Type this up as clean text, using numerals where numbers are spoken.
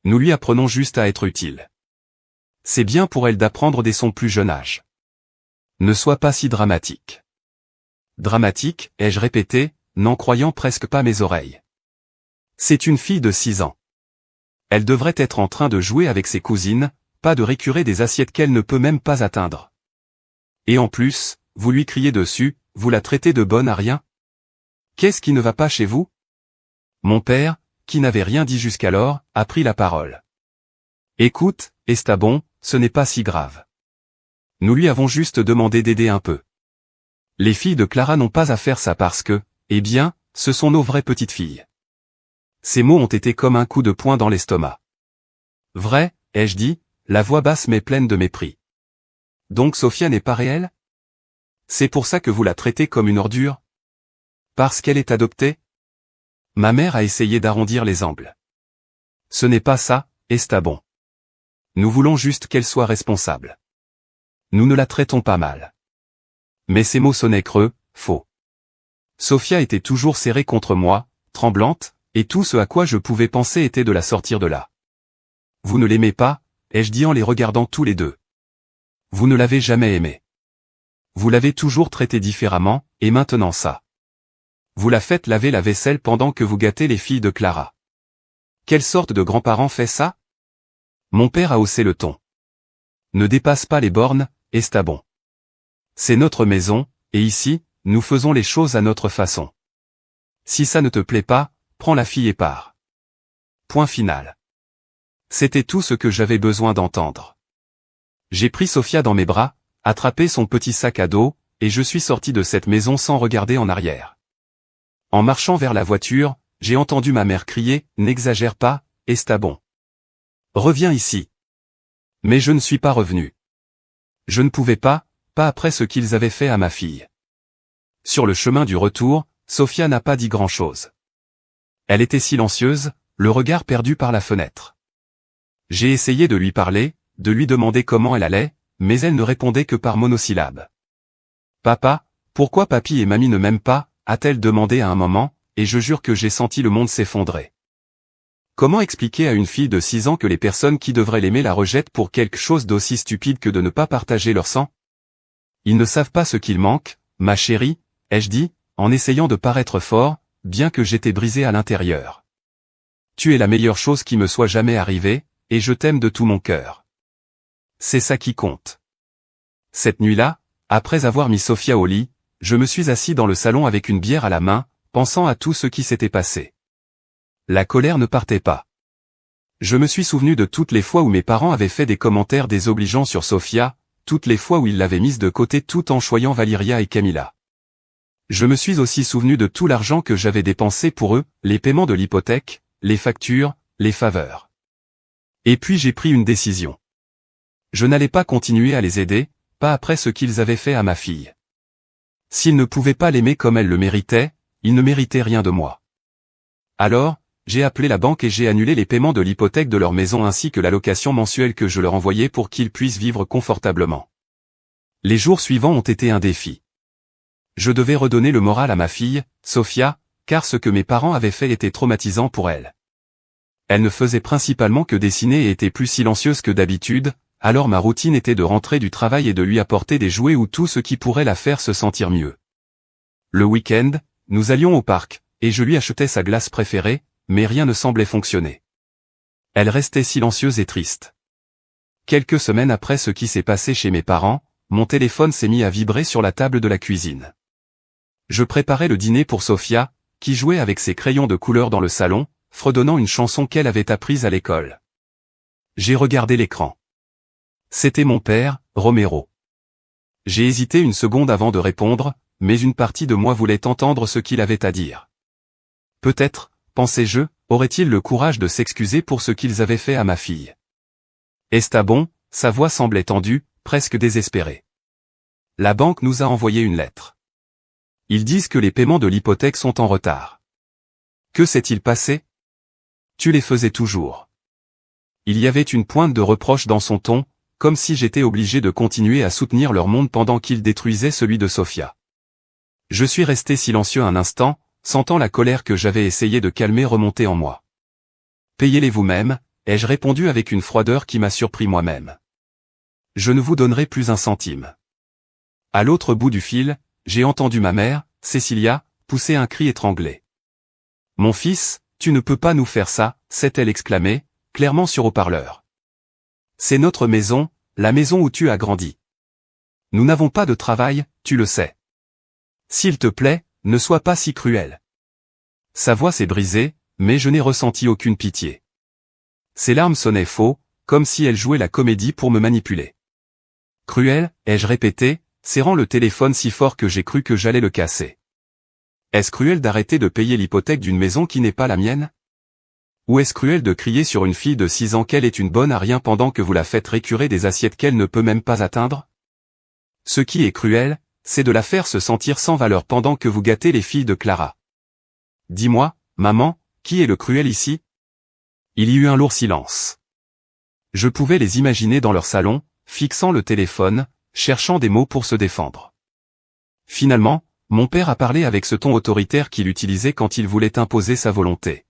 Nous lui apprenons juste à être utile. C'est bien pour elle d'apprendre dès son plus jeune âge. Ne sois pas si dramatique. Dramatique, ai-je répété, n'en croyant presque pas mes oreilles. C'est une fille de 6 ans. Elle devrait être en train de jouer avec ses cousines, pas de récurer des assiettes qu'elle ne peut même pas atteindre. Et en plus, vous lui criez dessus, vous la traitez de bonne à rien? Qu'est-ce qui ne va pas chez vous? Mon père, qui n'avait rien dit jusqu'alors, a pris la parole. Écoute, Estabon, ce n'est pas si grave. Nous lui avons juste demandé d'aider un peu. Les filles de Clara n'ont pas à faire ça parce que, eh bien, ce sont nos vraies petites filles. Ces mots ont été comme un coup de poing dans l'estomac. Vrai, ai-je dit, la voix basse mais pleine de mépris. Donc Sophia n'est pas réelle? C'est pour ça que vous la traitez comme une ordure? Parce qu'elle est adoptée? Ma mère a essayé d'arrondir les angles. Ce n'est pas ça, Estabon. Nous voulons juste qu'elle soit responsable. Nous ne la traitons pas mal. Mais ces mots sonnaient creux, faux. Sophia était toujours serrée contre moi, tremblante, et tout ce à quoi je pouvais penser était de la sortir de là. Vous ne l'aimez pas, ai-je dit en les regardant tous les deux. Vous ne l'avez jamais aimée. Vous l'avez toujours traitée différemment, et maintenant ça. Vous la faites laver la vaisselle pendant que vous gâtez les filles de Clara. Quelle sorte de grand-parent fait ça? Mon père a haussé le ton. Ne dépasse pas les bornes, Estabon. C'est notre maison, et ici, nous faisons les choses à notre façon. Si ça ne te plaît pas, prends la fille et pars. Point final. C'était tout ce que j'avais besoin d'entendre. J'ai pris Sophia dans mes bras, attrapé son petit sac à dos, et je suis sorti de cette maison sans regarder en arrière. En marchant vers la voiture, j'ai entendu ma mère crier, « N'exagère pas, Estabon. Reviens ici. » Mais je ne suis pas revenu. Je ne pouvais pas après ce qu'ils avaient fait à ma fille. Sur le chemin du retour, Sophia n'a pas dit grand-chose. Elle était silencieuse, le regard perdu par la fenêtre. J'ai essayé de lui parler, de lui demander comment elle allait, mais elle ne répondait que par monosyllabes. « Papa, pourquoi papy et mamie ne m'aiment pas ?» a-t-elle demandé à un moment, et je jure que j'ai senti le monde s'effondrer. Comment expliquer à une fille de 6 ans que les personnes qui devraient l'aimer la rejettent pour quelque chose d'aussi stupide que de ne pas partager leur sang? Ils ne savent pas ce qu'il manque, ma chérie, ai-je dit, en essayant de paraître fort, bien que j'étais brisé à l'intérieur. Tu es la meilleure chose qui me soit jamais arrivée, et je t'aime de tout mon cœur. C'est ça qui compte. Cette nuit-là, après avoir mis Sophia au lit, je me suis assis dans le salon avec une bière à la main, pensant à tout ce qui s'était passé. La colère ne partait pas. Je me suis souvenu de toutes les fois où mes parents avaient fait des commentaires désobligeants sur Sophia, toutes les fois où ils l'avaient mise de côté tout en choyant Valeria et Camilla. Je me suis aussi souvenu de tout l'argent que j'avais dépensé pour eux, les paiements de l'hypothèque, les factures, les faveurs. Et puis j'ai pris une décision. Je n'allais pas continuer à les aider, pas après ce qu'ils avaient fait à ma fille. S'ils ne pouvaient pas l'aimer comme elle le méritait, ils ne méritaient rien de moi. Alors, j'ai appelé la banque et j'ai annulé les paiements de l'hypothèque de leur maison ainsi que l'allocation mensuelle que je leur envoyais pour qu'ils puissent vivre confortablement. Les jours suivants ont été un défi. Je devais redonner le moral à ma fille, Sophia, car ce que mes parents avaient fait était traumatisant pour elle. Elle ne faisait principalement que dessiner et était plus silencieuse que d'habitude, alors ma routine était de rentrer du travail et de lui apporter des jouets ou tout ce qui pourrait la faire se sentir mieux. Le week-end, nous allions au parc, et je lui achetais sa glace préférée, mais rien ne semblait fonctionner. Elle restait silencieuse et triste. Quelques semaines après ce qui s'est passé chez mes parents, mon téléphone s'est mis à vibrer sur la table de la cuisine. Je préparais le dîner pour Sophia, qui jouait avec ses crayons de couleur dans le salon, fredonnant une chanson qu'elle avait apprise à l'école. J'ai regardé l'écran. C'était mon père, Romero. J'ai hésité une seconde avant de répondre, mais une partie de moi voulait entendre ce qu'il avait à dire. Peut-être, pensais-je, aurait-il le courage de s'excuser pour ce qu'ils avaient fait à ma fille. Estabon, sa voix semblait tendue, presque désespérée. La banque nous a envoyé une lettre. Ils disent que les paiements de l'hypothèque sont en retard. Que s'est-il passé? Tu les faisais toujours. Il y avait une pointe de reproche dans son ton, comme si j'étais obligé de continuer à soutenir leur monde pendant qu'ils détruisaient celui de Sophia. Je suis resté silencieux un instant, sentant la colère que j'avais essayé de calmer remonter en moi. Payez-les vous-même, ai-je répondu avec une froideur qui m'a surpris moi-même. Je ne vous donnerai plus un centime. À l'autre bout du fil, j'ai entendu ma mère, Cécilia, pousser un cri étranglé. Mon fils, tu ne peux pas nous faire ça, s'est-elle exclamée, clairement sur haut-parleur. C'est notre maison, la maison où tu as grandi. Nous n'avons pas de travail, tu le sais. S'il te plaît, ne sois pas si cruel. Sa voix s'est brisée, mais je n'ai ressenti aucune pitié. Ses larmes sonnaient faux, comme si elle jouait la comédie pour me manipuler. Cruel, ai-je répété, serrant le téléphone si fort que j'ai cru que j'allais le casser. Est-ce cruel d'arrêter de payer l'hypothèque d'une maison qui n'est pas la mienne? Ou est-ce cruel de crier sur une fille de 6 ans qu'elle est une bonne à rien pendant que vous la faites récurer des assiettes qu'elle ne peut même pas atteindre? Ce qui est cruel, c'est de la faire se sentir sans valeur pendant que vous gâtez les filles de Clara. Dis-moi, maman, qui est le cruel ici? Il y eut un lourd silence. Je pouvais les imaginer dans leur salon, fixant le téléphone, cherchant des mots pour se défendre. Finalement, mon père a parlé avec ce ton autoritaire qu'il utilisait quand il voulait imposer sa volonté.